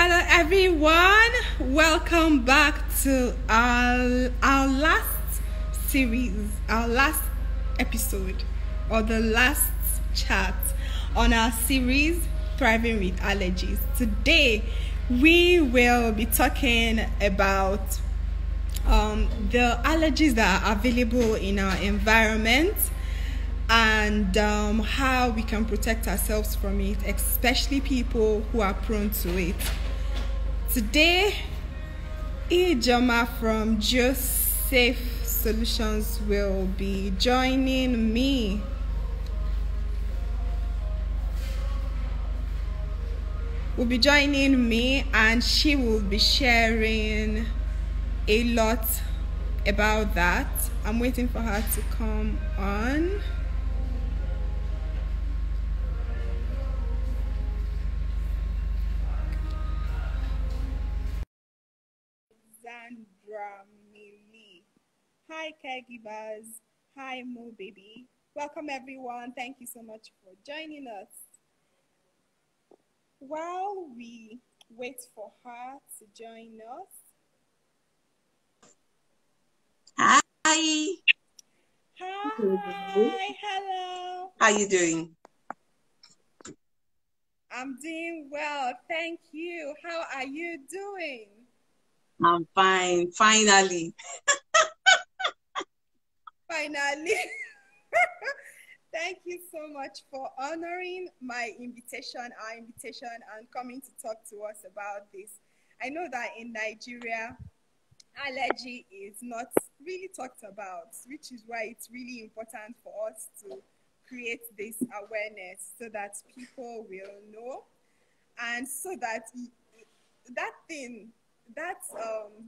Hello everyone, welcome back to our last series, our last episode, or the last chat on our series Thriving with Allergies. Today we will be talking about the allergies that are available in our environment and how we can protect ourselves from it, especially people who are prone to it. Today, Ijeoma from Geosafe Solutions will be joining me. And she will be sharing a lot about that. I'm waiting for her to come on. Hi caregivers, hi Mo baby. Welcome everyone. Thank you so much for joining us. While we wait for her to join us. Hi. Hi. Hello. How you doing? I'm doing well. Thank you. How are you doing? I'm fine. Finally. Finally. Thank you so much for honoring our invitation, and coming to talk to us about this. I know that in Nigeria, allergy is not really talked about, which is why it's really important for us to create this awareness so that people will know, and so that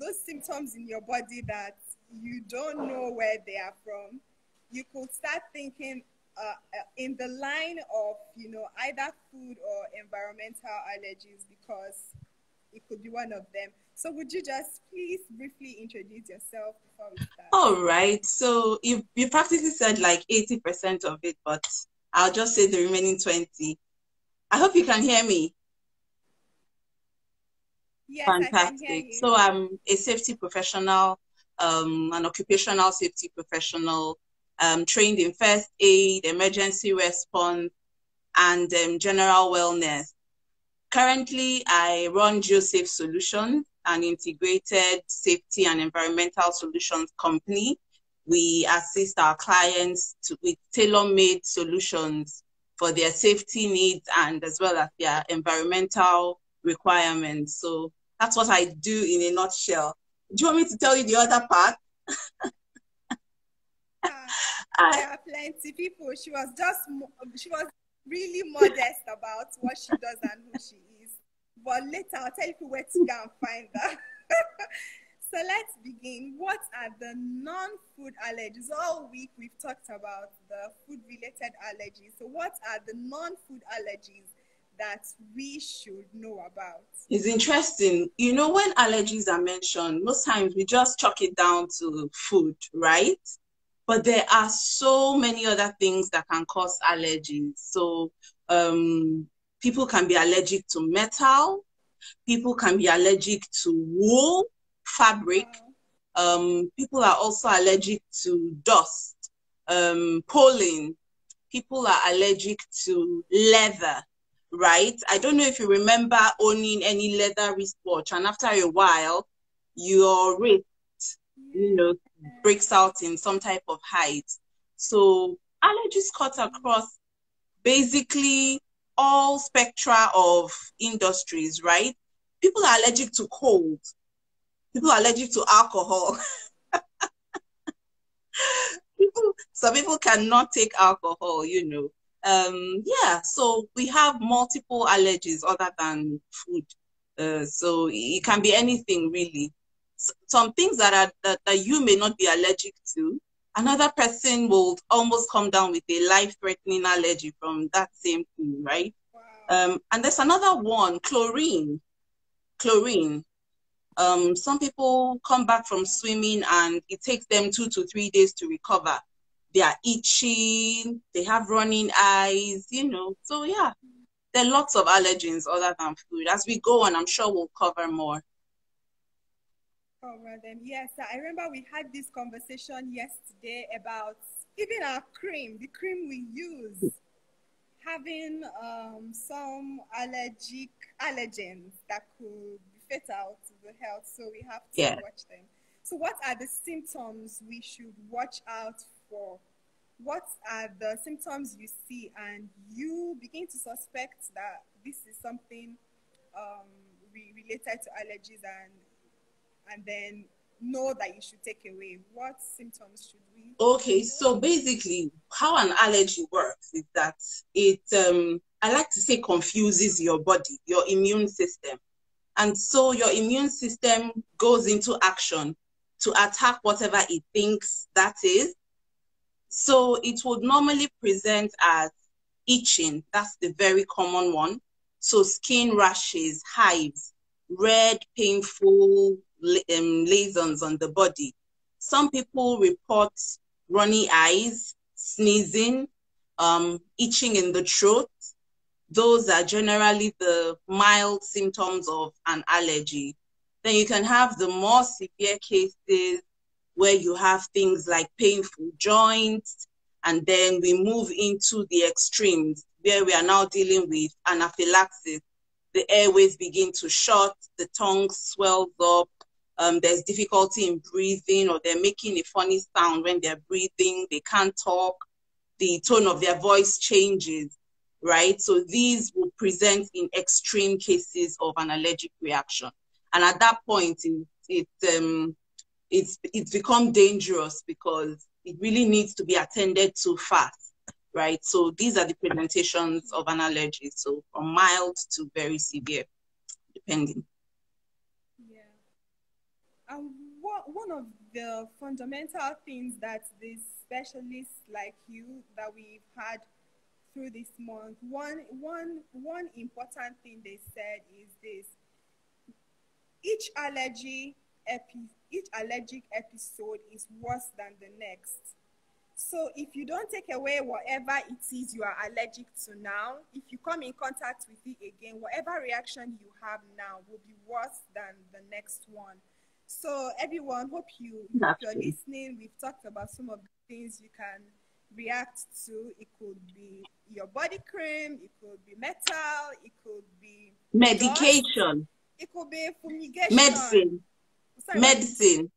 those symptoms in your body that you don't know where they are from, you could start thinking in the line of, either food or environmental allergies, because it could be one of them. So would you just please briefly introduce yourself before we start? All right. So you practically said like 80% of it, but I'll just say the remaining 20. I hope you can hear me. Yes, fantastic. I can hear you. So I'm a safety professional, an occupational safety professional, trained in first aid, emergency response, and general wellness. Currently, I run Geosafe Solutions, an integrated safety and environmental solutions company. We assist our clients with tailor-made solutions for their safety needs and as well as their environmental requirements. So that's what I do in a nutshell. Do you want me to tell you the other part? There are plenty people. She was really modest about what she does and who she is. But later I'll tell you where to go and find her. So let's begin. What are the non-food allergies? All week we've talked about the food-related allergies. So what are the non-food allergies that we should know about? It's interesting. You know, when allergies are mentioned, most times we just chalk it down to food, right? But there are so many other things that can cause allergies. So people can be allergic to metal. People can be allergic to wool, fabric. People are also allergic to dust, pollen. People are allergic to leather, right? I don't know if you remember owning any leather wristwatch, and after a while, your wrist, breaks out in some type of height. So allergies cut across basically all spectra of industries, right? People are allergic to cold. People are allergic to alcohol. Some people cannot take alcohol, so we have multiple allergies other than food. So it can be anything really. Some things that you may not be allergic to, another person will almost come down with a life-threatening allergy from that same thing, right? Wow. And there's another one, chlorine. Some people come back from swimming and it takes them 2 to 3 days to recover. They are itching, they have running eyes, so yeah. There are lots of allergens other than food. As we go on, I'm sure we'll cover more. All right then. Yes, I remember we had this conversation yesterday about even our cream, the cream we use, having some allergens that could be fatal to the health. So we have to Yeah. watch them. So what are the symptoms we should watch out for? What are the symptoms you see and you begin to suspect that this is something related to allergies, and then know that you should take away? What symptoms should we? Okay, so basically, how an allergy works is that it, I like to say, confuses your body, your immune system. And so your immune system goes into action to attack whatever it thinks that is. So it would normally present as itching. That's the very common one. So skin rashes, hives, red, painful lesions on the body. Some people report runny eyes, sneezing, itching in the throat. Those are generally the mild symptoms of an allergy. Then you can have the more severe cases where you have things like painful joints, and then we move into the extremes where we are now dealing with anaphylaxis. The airways begin to shut, the tongue swells up, there's difficulty in breathing, or they're making a funny sound when they're breathing, they can't talk, the tone of their voice changes, right? So these will present in extreme cases of an allergic reaction. And at that point, it's become dangerous because it really needs to be attended to fast, right? So these are the presentations of an allergy. So from mild to very severe, depending. Yeah. One of the fundamental things that these specialists like you that we've had through this month, one important thing they said is this: each each allergic episode is worse than the next. So if you don't take away whatever it is you are allergic to now, if you come in contact with it again, whatever reaction you have now will be worse than the next one. So everyone, hope you're listening. We've talked about some of the things you can react to. It could be your body cream, it could be metal, it could be medication, dust, it could be fumigation, medicine.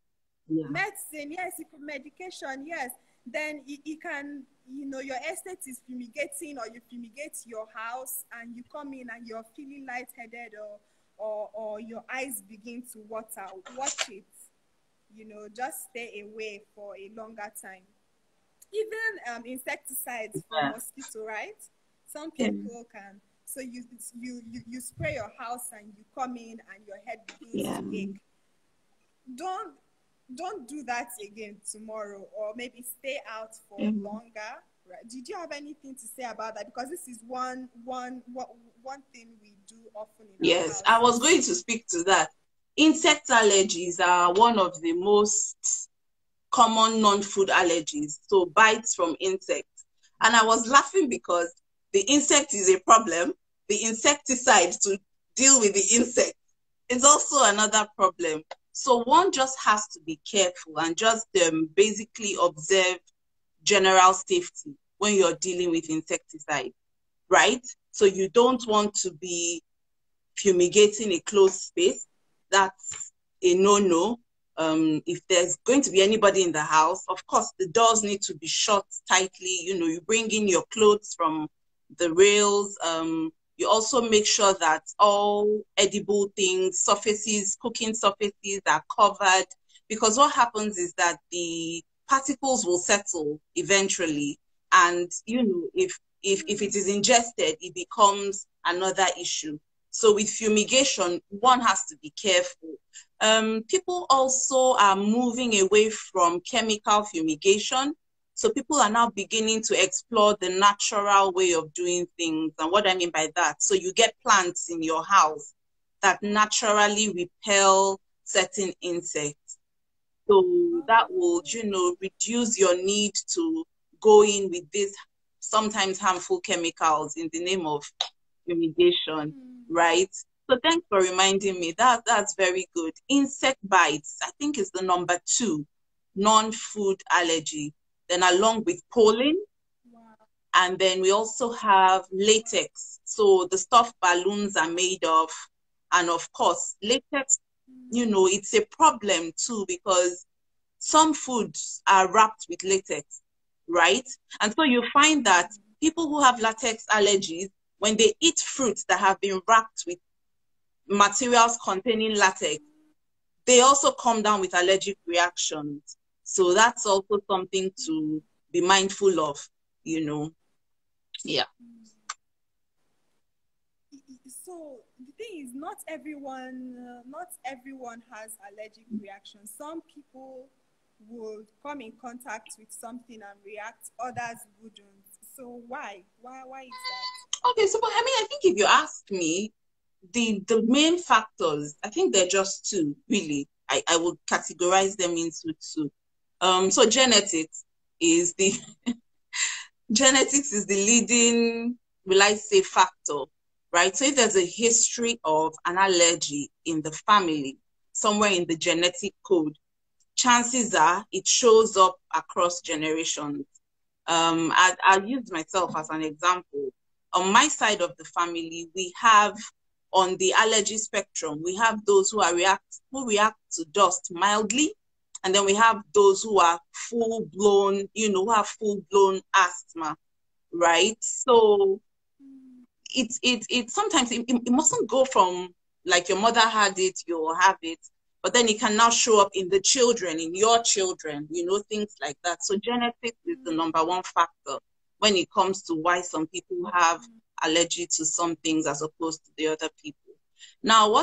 Yeah. Medicine, yes, it could medication, yes. Then it can, your estate is fumigating, or you fumigate your house and you come in and you're feeling lightheaded, or your eyes begin to water. Watch it. Just stay away for a longer time. Even insecticides for mosquito, right? Some people can. So you spray your house and you come in and your head begins to ache. Don't do that again tomorrow, or maybe stay out for longer. Right? Did you have anything to say about that? Because this is one thing we do often in our house. I was going to speak to that. Insect allergies are one of the most common non-food allergies. So bites from insects. And I was laughing because the insect is a problem. The insecticide to deal with the insect is also another problem. So one just has to be careful and just basically observe general safety when you're dealing with insecticide, right? So you don't want to be fumigating a closed space. That's a no-no. If there's going to be anybody in the house, of course, the doors need to be shut tightly. You bring in your clothes from the rails. You also make sure that all edible things, surfaces, cooking surfaces are covered, because what happens is that the particles will settle eventually. And, if it is ingested, it becomes another issue. So with fumigation, one has to be careful. People also are moving away from chemical fumigation. So people are now beginning to explore the natural way of doing things. And what I mean by that, so you get plants in your house that naturally repel certain insects. So that will, reduce your need to go in with these sometimes harmful chemicals in the name of fumigation, right? So thanks for reminding me. That's very good. Insect bites, I think, is the number 2 non-food allergy. Then along with pollen, and then we also have latex. So the stuff balloons are made of, and of course, latex, it's a problem too, because some foods are wrapped with latex, right? And so you find that people who have latex allergies, when they eat fruits that have been wrapped with materials containing latex, they also come down with allergic reactions. So that's also something to be mindful of, Yeah. So the thing is, not everyone has allergic reactions. Some people would come in contact with something and react, others wouldn't. So why? Why is that? Okay, so but I mean, I think if you ask me, the main factors, I think they're just 2, really. I would categorize them into 2. So genetics is the leading, will I say, factor, right? So if there's a history of an allergy in the family, somewhere in the genetic code, chances are it shows up across generations. I'll use myself as an example. On my side of the family, we have, on the allergy spectrum, we have those who react to dust mildly, and then we have those who are full-blown, who have full-blown asthma, right? So it sometimes it mustn't go from like your mother had it, you'll have it, but then it can now show up in the children, in your children, things like that. So genetics is the number 1 factor when it comes to why some people have allergy to some things as opposed to the other people. Now,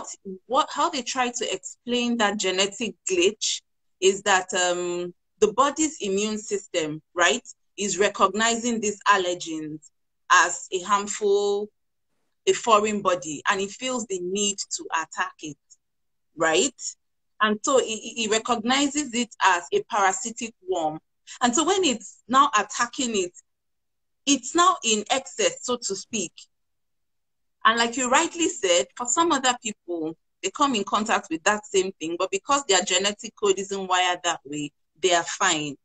how they try to explain that genetic glitch is that the body's immune system, right, is recognizing these allergens as a harmful, a foreign body, and it feels the need to attack it, right? And so it recognizes it as a parasitic worm. And so when it's now attacking it, it's now in excess, so to speak. And like you rightly said, for some other people, they come in contact with that same thing, but because their genetic code isn't wired that way, they are fine.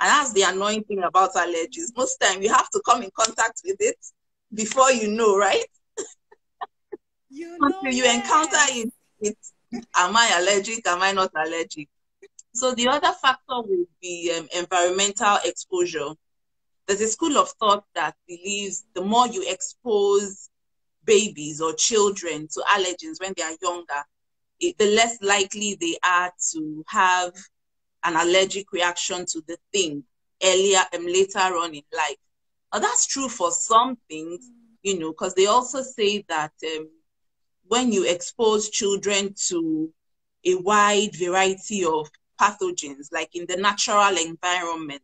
And that's the annoying thing about allergies. Most time you have to come in contact with it before you know, right? Until you encounter it, am I allergic? Am I not allergic? So the other factor will be environmental exposure. There's a school of thought that believes the more you expose babies or children to allergens when they are younger, the less likely they are to have an allergic reaction to the thing later on in life. Now, that's true for some things, because they also say that when you expose children to a wide variety of pathogens, like in the natural environment,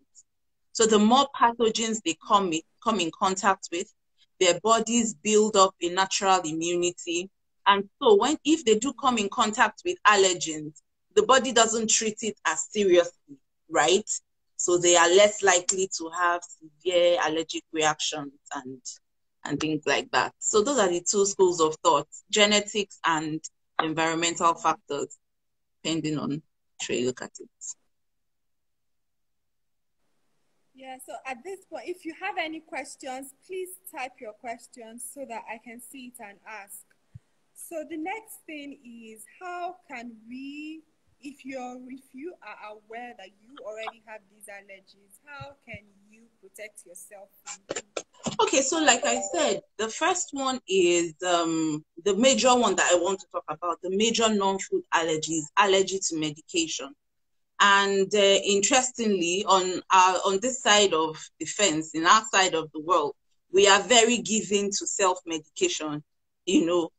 so the more pathogens they come in contact with, their bodies build up a natural immunity. And so if they do come in contact with allergens, the body doesn't treat it as seriously, right? So they are less likely to have severe allergic reactions and things like that. So those are the 2 schools of thought, genetics and environmental factors, depending on how you look at it. Yeah, so at this point, if you have any questions, please type your questions so that I can see it and ask. So the next thing is, how can we, if you are aware that you already have these allergies, how can you protect yourself from them? Okay, so like I said, the first one is the major one that I want to talk about, the major non-food allergies, allergy to medication. And interestingly, on this side of the fence, in our side of the world, we are very given to self-medication. It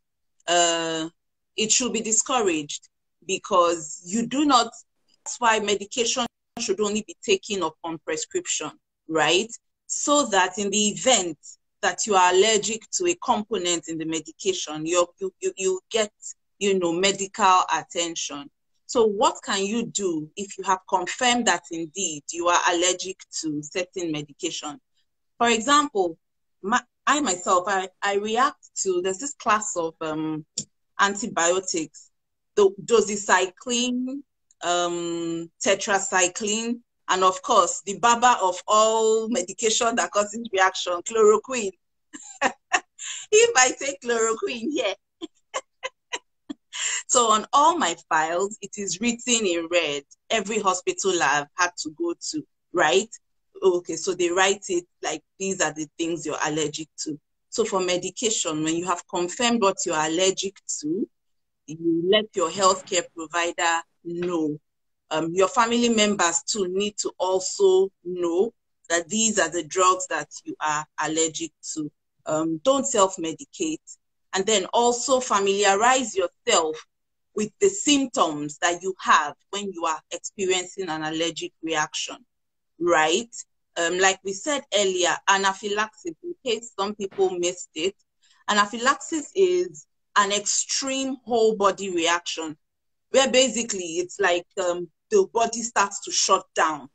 should be discouraged, because that's why medication should only be taken upon prescription, right? So that in the event that you are allergic to a component in the medication, you get, medical attention. So what can you do if you have confirmed that indeed you are allergic to certain medication? For example, I myself, I react to, there's this class of antibiotics, the doxycycline, tetracycline, and of course, the baba of all medication that causes reaction, chloroquine. If I say chloroquine here, so on all my files, it is written in red. Every hospital I've had to go to, right? Okay, so they write it like, these are the things you're allergic to. So for medication, when you have confirmed what you're allergic to, you let your healthcare provider know. Your family members too need to also know that these are the drugs that you are allergic to. Don't self-medicate. And then also familiarize yourself with the symptoms that you have when you are experiencing an allergic reaction, right? Like we said earlier, anaphylaxis, in case some people missed it, anaphylaxis is an extreme whole body reaction where basically it's like the body starts to shut down.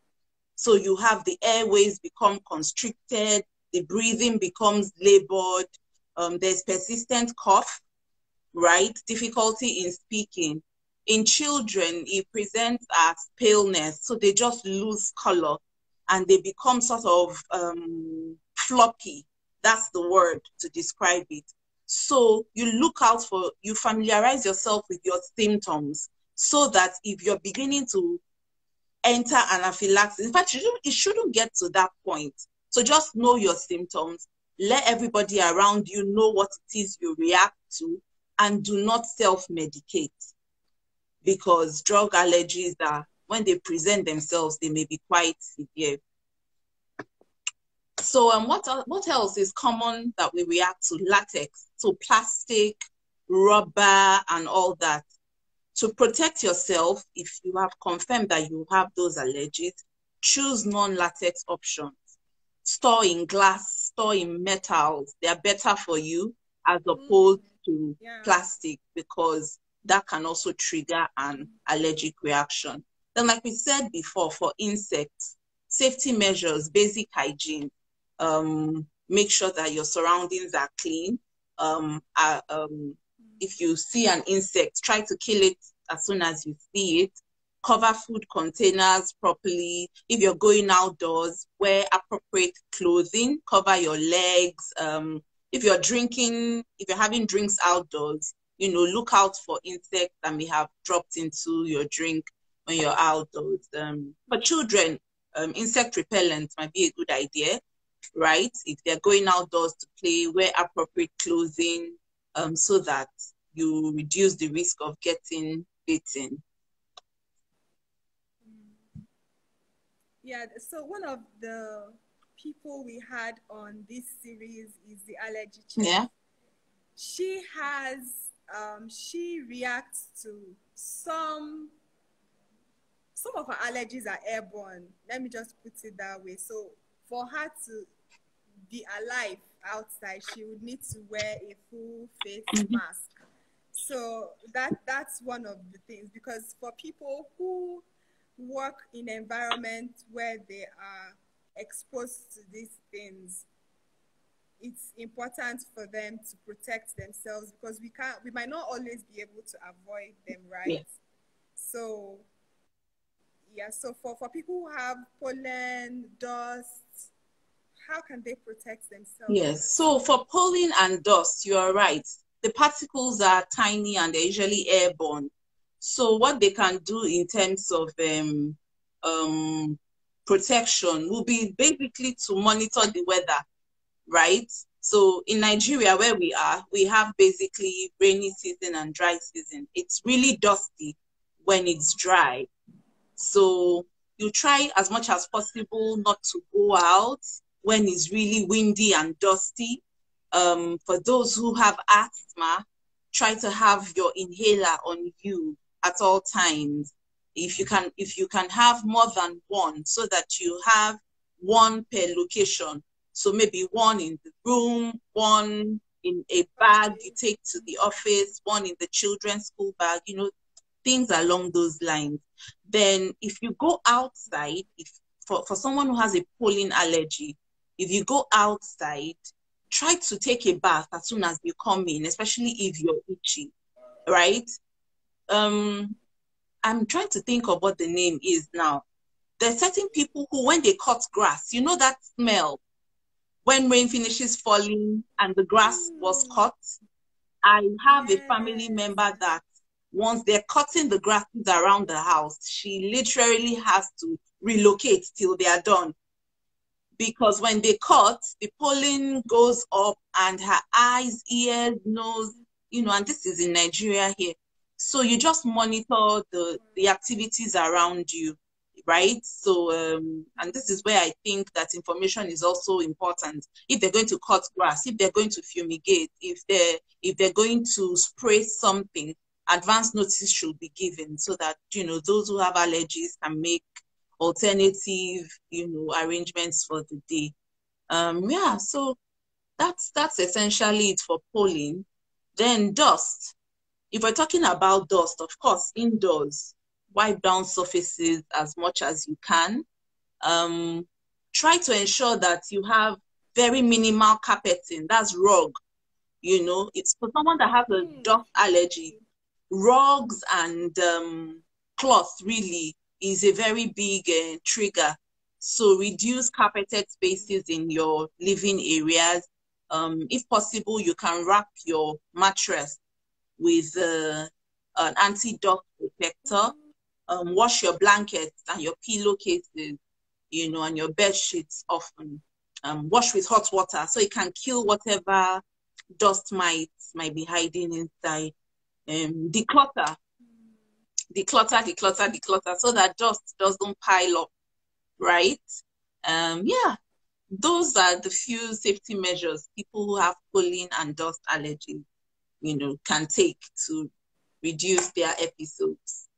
So you have the airways become constricted, the breathing becomes labored, there's persistent cough, right? Difficulty in speaking. In children, it presents as paleness, so they just lose color and they become sort of floppy. That's the word to describe it. So you look out for, you familiarize yourself with your symptoms so that if you're beginning to enter anaphylaxis, in fact, it shouldn't get to that point. So just know your symptoms, let everybody around you know what it is you react to, and do not self-medicate, because drug allergies are, when they present themselves, they may be quite severe. So what else is common that we react to? Latex, so plastic, rubber, and all that. To protect yourself, if you have confirmed that you have those allergies, choose non-latex options. Store in glass, store in metals. They are better for you as opposed to plastic, because that can also trigger an allergic reaction. Then, like we said before, for insects, safety measures, basic hygiene. Make sure that your surroundings are clean. If you see an insect, try to kill it as soon as you see it. Cover food containers properly. If you're going outdoors, wear appropriate clothing. Cover your legs. If you're having drinks outdoors, look out for insects that may have dropped into your drink when you're outdoors. For children, insect repellent might be a good idea, right? If they're going outdoors to play, wear appropriate clothing, so that you reduce the risk of getting bitten. Yeah, so one of the people we had on this series is the allergy chef. Yeah. She has, she reacts to some of her allergies are airborne. Let me just put it that way. So for her to be alive outside, she would need to wear a full face mask. So that's one of the things, because for people who work in environments where they are exposed to these things, it's important for them to protect themselves, because we might not always be able to avoid them, right? Yeah. So yeah, so for people who have pollen, dust, how can they protect themselves? Yes, so for pollen and dust, you are right. The particles are tiny and they're usually airborne. So what they can do in terms of protection will be basically to monitor the weather, right? So in Nigeria, where we are, we have basically rainy season and dry season. It's really dusty when it's dry. So you try as much as possible not to go out when it's really windy and dusty. For those who have asthma, try to have your inhaler on you at all times. If you can have more than one, so that you have one per location. So maybe one in the room, one in a bag you take to the office, one in the children's school bag, things along those lines. Then if you go outside, for someone who has a pollen allergy, if you go outside, try to take a bath as soon as you come in, especially if you're itchy, right? I'm trying to think of what the name is now. There's certain people who, when they cut grass, you know that smell when rain finishes falling and the grass was cut. I have a family member that once they're cutting the grasses around the house, she literally has to relocate till they are done. Because when they cut, the pollen goes up and her eyes, ears, nose, and this is in Nigeria here. So you just monitor the activities around you, right? So, and this is where I think that information is also important. If they're going to cut grass, if they're going to fumigate, if they're going to spray something, advance notice should be given so that, those who have allergies can make alternative, arrangements for the day. Yeah, so that's essentially it for pollen. Then dust. If we're talking about dust, of course, indoors, wipe down surfaces as much as you can. Try to ensure that you have very minimal carpeting. That's rug. It's for someone that has a dust allergy. Rugs and cloth really is a very big trigger. So reduce carpeted spaces in your living areas. If possible, you can wrap your mattress with an anti-dust protector. Wash your blankets and your pillowcases, and your bed sheets often. Wash with hot water so it can kill whatever dust might be hiding inside. Declutter so that dust doesn't pile up, right? Yeah, those are the few safety measures people who have pollen and dust allergies, can take to reduce their episodes.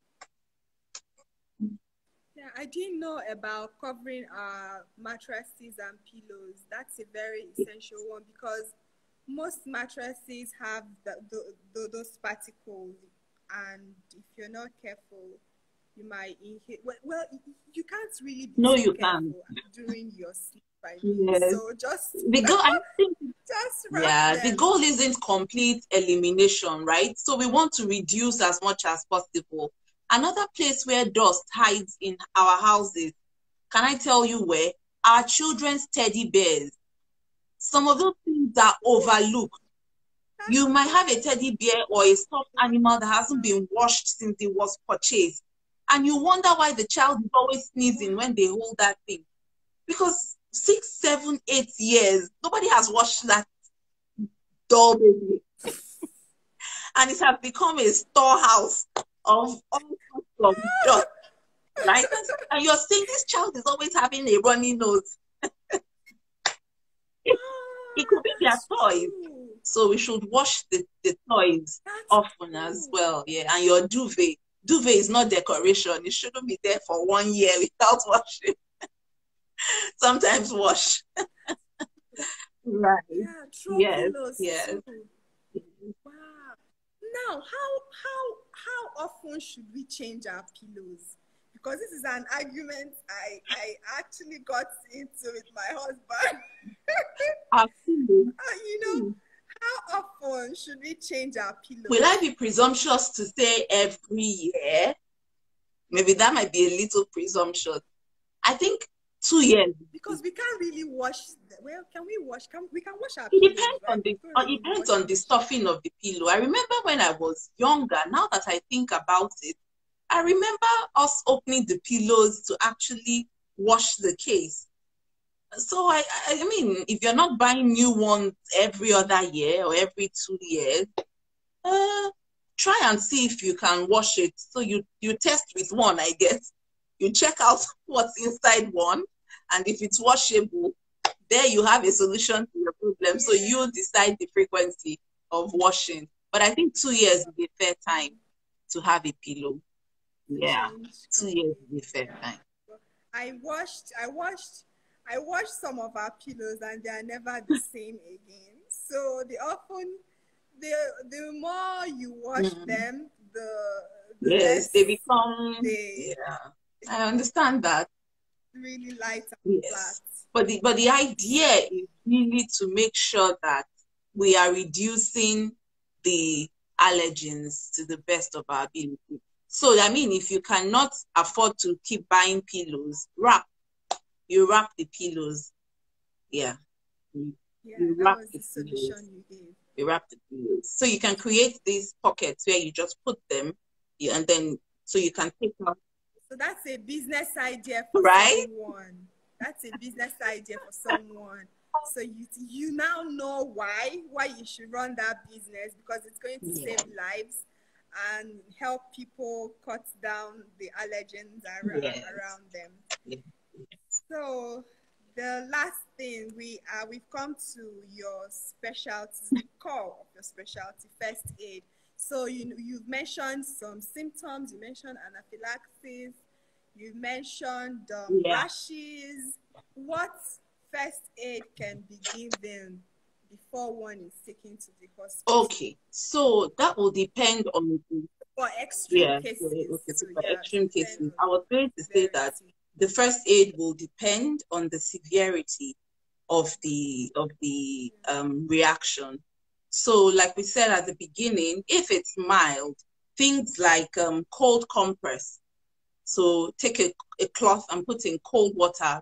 Yeah, I didn't know about covering our mattresses and pillows. That's a very essential one because most mattresses have those particles, and if you're not careful, you might inhale. Well, you can't really be No, so you careful can't. during your sleep. Yes. So just I think just wrap them. the goal isn't complete elimination, right? So we want to reduce as much as possible. Another place where dust hides in our houses, can I tell you where? Our children's teddy bears. Some of those things are overlooked. You might have a teddy bear or a stuffed animal that hasn't been washed since it was purchased. And you wonder why the child is always sneezing when they hold that thing. Because 6, 7, 8 years, nobody has washed that doll baby. And it has become a storehouse of all sorts of dust, right? And you're saying this child is always having a runny nose. It could be their toys. So we should wash the toys often as well. Yeah, and your duvet. Duvet is not decoration. It shouldn't be there for 1 year without washing. Sometimes wash. Right. Yeah, Yes. yes. Wow. Now, how often should we change our pillows? Because this is an argument I actually got into with my husband. Absolutely. How often should we change our pillows? Will I be presumptuous to say every year? Maybe that might be a little presumptuous. I think 2 years. Because we can't really wash. Well, can we wash? We can wash our pillows. It depends on the stuffing of the pillow. I remember when I was younger, now that I think about it, I remember us opening the pillows to actually wash the case. So I mean, if you're not buying new ones every other year or every 2 years, try and see if you can wash it. So you test with one, I guess. You check out what's inside one, and if it's washable, there you have a solution to your problem. So you decide the frequency of washing. But I think 2 years is a fair time to have a pillow. Yeah, 2 years is a fair time. I washed some of our pillows and they are never the same again. So the more you wash them, the less they become. Yeah, I understand that. Really light and flat. but the idea is really to make sure that we are reducing the allergens to the best of our ability. So I mean, if you cannot afford to keep buying pillows, you wrap the pillows. Yeah. You That wrap was the the pillows. solution you gave. You wrap the pillows. So you can create these pockets where you just put them, and then so you can take out. So that's a business idea for Right? someone. That's a business idea for someone. So you now know why you should run that business, because it's going to save lives and help people cut down the allergens Yes. around them. Yes. So the last thing we've come to your specialty, the core of your specialty, first aid. So you've mentioned some symptoms. You mentioned anaphylaxis. You mentioned Yeah. rashes. What first aid can be given before one is taken to the hospital? Okay. So that will depend on the For extreme cases. okay. So So for yeah, extreme depend cases, on I was going to say that severity. the first aid will depend on the severity of the reaction. So, like we said at the beginning, if it's mild, things like cold compress. So take a cloth and put in cold water,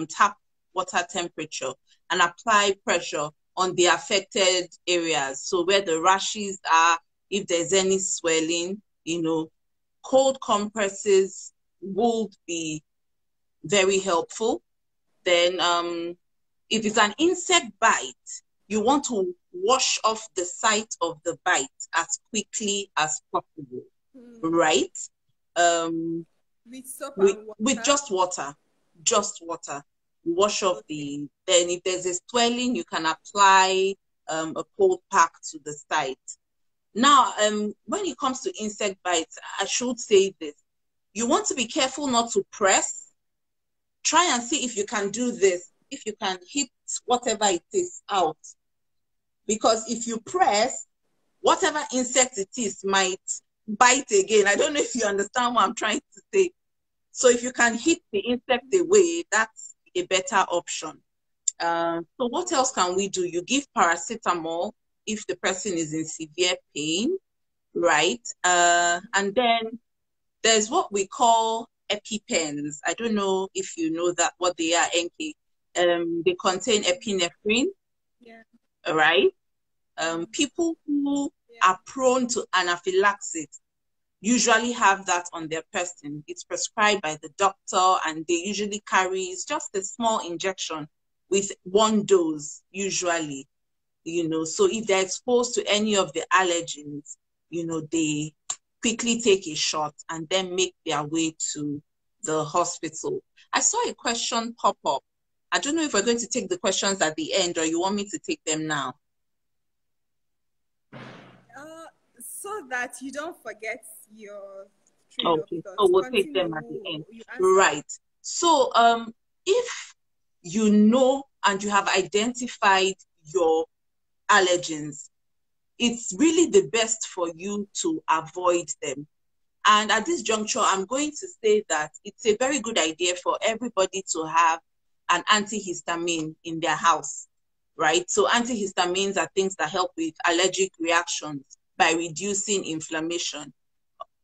tap water temperature, and apply pressure on the affected areas. So where the rashes are, if there's any swelling, cold compresses would be very helpful. Then if it's an insect bite, you want to wash off the site of the bite as quickly as possible, right? With soap with, and with water. just water. Wash off then if there's a swelling, you can apply a cold pack to the site. Now, when it comes to insect bites, I should say this. You want to be careful not to press. Try and see if you can do this, if you can hit whatever it is out. Because if you press, whatever insect it is might bite again. I don't know if you understand what I'm trying to say. So if you can hit the insect away, that's a better option. So what else can we do? You give paracetamol if the person is in severe pain, right? And then there's what we call EpiPens. I don't know if you know that what they are, NK. They contain epinephrine, right? People who are prone to anaphylaxis usually have that on their person. It's prescribed by the doctor, and they usually carry, it's just a small injection with one dose usually, so if they're exposed to any of the allergens, they quickly take a shot and then make their way to the hospital. I saw a question pop up. I don't know if we're going to take the questions at the end or you want me to take them now. So that you don't forget your train Okay, of thought. so we'll take Continue. them at the end. You Right. So if you know and you have identified your allergens, it's really the best for you to avoid them. And at this juncture, I'm going to say that it's a very good idea for everybody to have an antihistamine in their house, right? So antihistamines are things that help with allergic reactions by reducing inflammation.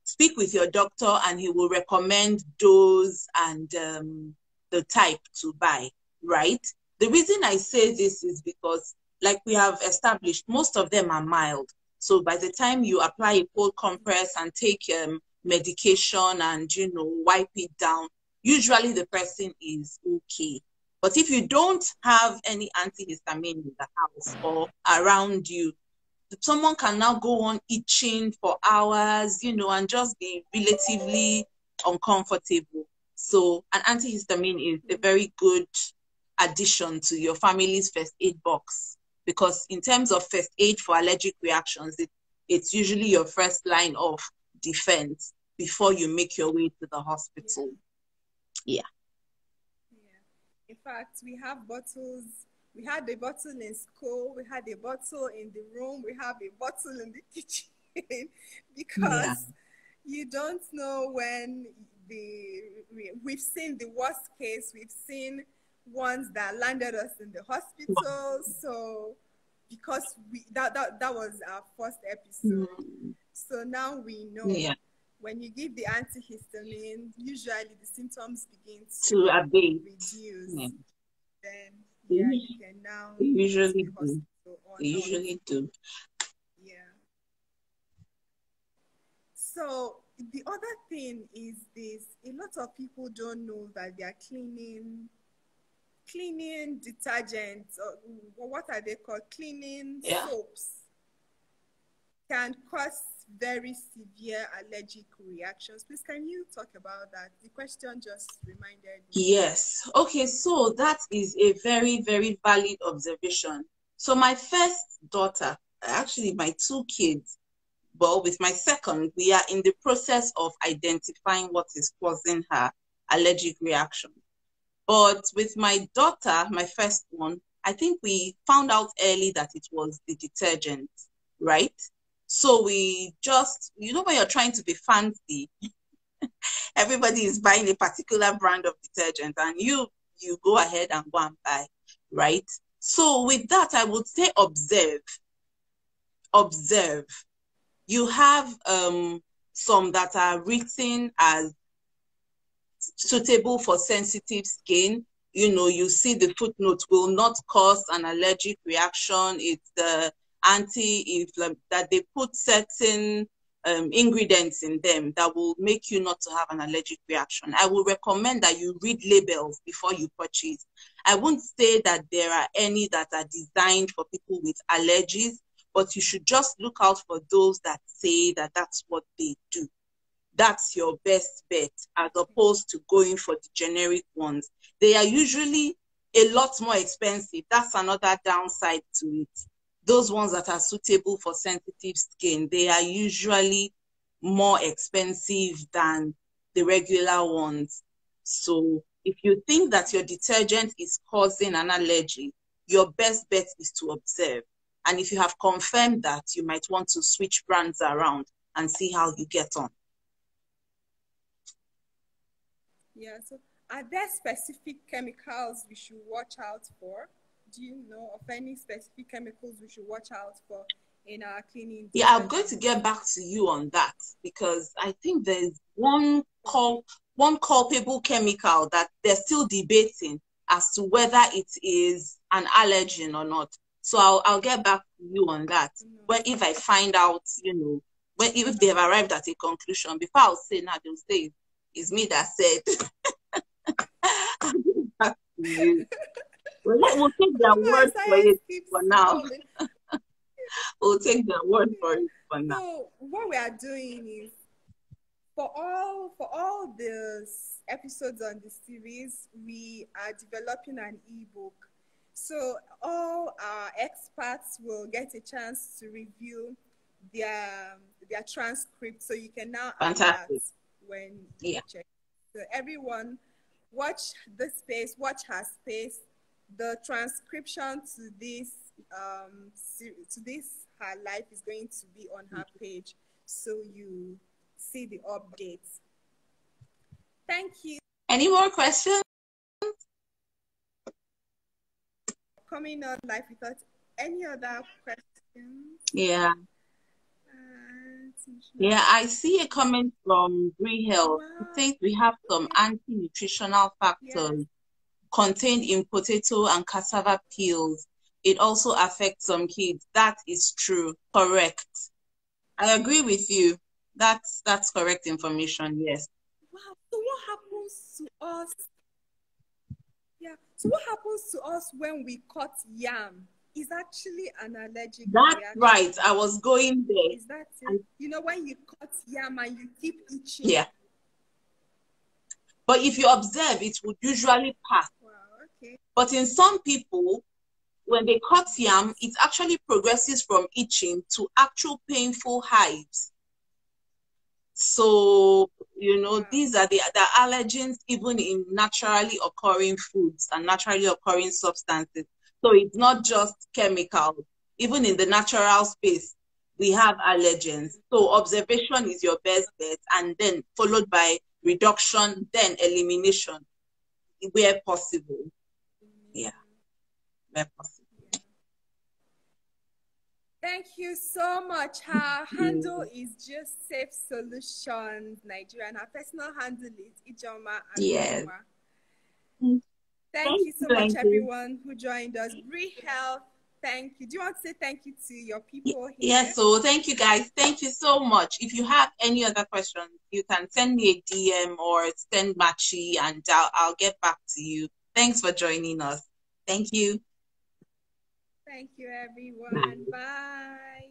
Speak with your doctor and he will recommend dose and the type to buy, right? The reason I say this is because, like we have established, most of them are mild. So by the time you apply a cold compress and take medication and, wipe it down, usually the person is okay. But if you don't have any antihistamine in the house or around you, someone can now go on itching for hours, and just be relatively uncomfortable. So an antihistamine is a very good addition to your family's first aid box, because in terms of first aid for allergic reactions, it's usually your first line of defense before you make your way to the hospital. Yeah. In fact, we have bottles. We had a bottle in school. We had a bottle in the room. We have a bottle in the kitchen because you don't know when we've seen the worst case. We've seen ones that landed us in the hospital. So because that was our first episode. So now we know when you give the antihistamine, usually the symptoms begin to abate, reduce. Then you can now usually go to the hospital or they usually do. Yeah. So the other thing is this: a lot of people don't know that they are cleaning detergents, or what are they called? Cleaning soaps can cause very severe allergic reactions. Please, can you talk about that? The question just reminded me. Yes. Okay, so that is a very, very valid observation. So my first daughter, actually my two kids, but with my second, we are in the process of identifying what is causing her allergic reaction. But with my daughter, my first one, I think we found out early that it was the detergent, right? So we just, when you're trying to be fancy, everybody is buying a particular brand of detergent and you go ahead and go and buy, right? So with that, I would say observe. You have some that are written as suitable for sensitive skin. You see the footnote, will not cause an allergic reaction. It's the anti-inflammatory, that they put certain ingredients in them that will make you not to have an allergic reaction. I will recommend that you read labels before you purchase. I won't say that there are any that are designed for people with allergies, but you should just look out for those that say that that's what they do. That's your best bet, as opposed to going for the generic ones. They are usually a lot more expensive. That's another downside to it. Those ones that are suitable for sensitive skin, they are usually more expensive than the regular ones. So if you think that your detergent is causing an allergy, your best bet is to observe. And if you have confirmed that, you might want to switch brands around and see how you get on. Yeah, so are there specific chemicals we should watch out for? Do you know of any specific chemicals we should watch out for in our cleaning? Yeah, I'm going to get back to you on that, because I think there's one culpable chemical that they're still debating as to whether it is an allergen or not. So I'll get back to you on that. But if I find out, if they've arrived at a conclusion, before I'll say now, they'll say it's me that said. We'll take their word for it for now. We'll take their word for it for now. So what we are doing is, for all the episodes on the series, we are developing an ebook. So all our experts will get a chance to review their transcript, so you can now add that when you check. So everyone, watch the space, watch her space. The transcription to this her life is going to be on her page, so you see the updates. Thank you. Any more questions? Coming on live without any other questions? Yeah. Yeah, I see a comment from Bree Hill. It says we have some anti-nutritional factors contained in potato and cassava peels. It also affects some kids. That is true. Correct. I agree with you. That's correct information. Yes. Wow. So what happens to us? Yeah. So what happens to us when we cut yam? Is actually an allergic reaction. Right. I was going there. Is that it? When you cut yam and you keep itching. Yeah. But if you observe, it would usually pass. Wow, okay. But in some people, when they cut yam, it actually progresses from itching to actual painful hives. So, these are the allergens even in naturally occurring foods and naturally occurring substances. So it's not just chemical. Even in the natural space, we have allergens. So observation is your best bet, and then followed by reduction, then elimination where possible. Yeah, where possible. Yeah. Thank you so much. Her handle is Geosafe Solutions Nigeria, and her personal handle is Ijeoma Yes. Agunwah. Thank Thank you so you. much, Thank you. everyone who joined us. Bree Health, thank you. Do you want to say thank you to your people Yes, here? so thank you guys. Thank you so much. If you have any other questions, you can send me a DM or send Machi and I'll get back to you. Thanks for joining us. Thank you. Thank you, everyone. Bye.